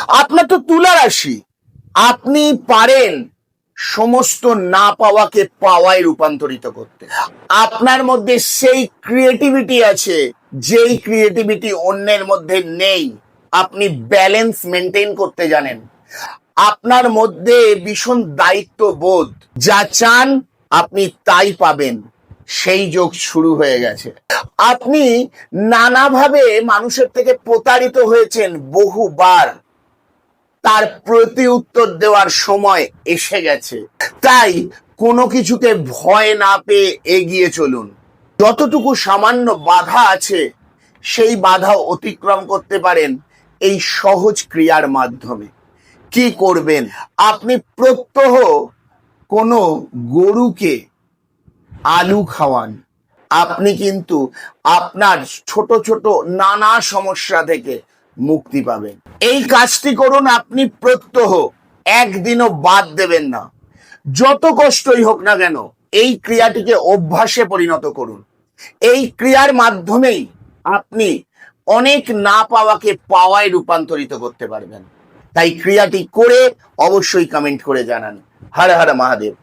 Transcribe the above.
আপনার তো তুলা রাশি, আপনি পারেন সমস্ত না পাওয়াকে পাওয়ায় রূপান্তরিত করতে। আপনার মধ্যে সেই ক্রিয়েটিভিটি আছে যেই ক্রিয়েটিভিটি অন্যের মধ্যে নেই। আপনি ব্যালেন্স মেনটেন করতে জানেন। আপনার মধ্যে ভীষণ দায়িত্ববোধ, যা চান আপনি তাই পাবেন, সেই যোগ শুরু হয়ে গেছে। আপনি নানাভাবে মানুষের থেকে প্রতারিত হয়েছেন বহুবার, তার প্রতি উত্তর দেওয়ার সময় এসে গেছে। তাই কোনো কিছুকে ভয় না পেয়ে এগিয়ে চলুন। যতটুকু সামান্য বাধা আছে সেই বাধা অতিক্রম করতে পারেন এই সহজ ক্রিয়ার মাধ্যমে। কি করবেন? আপনি প্রত্যহ কোনো গরুকে আলু খাওয়ান, আপনি কিন্তু আপনার ছোট ছোট নানা সমস্যা থেকে মুক্তি পাবেন। এই কাজটি করুন আপনি প্রত্যহ, একদিনও বাদ দেবেন না। যত কষ্টই হোক না কেন এই ক্রিয়াটিকে অভ্যাসে পরিণত করুন। এই ক্রিয়ার মাধ্যমেই আপনি অনেক না পাওয়াকে পাওয়ায় রূপান্তরিত করতে পারবেন। তাই ক্রিয়াটি করে অবশ্যই কমেন্ট করে জানান। হর হর মহাদেব।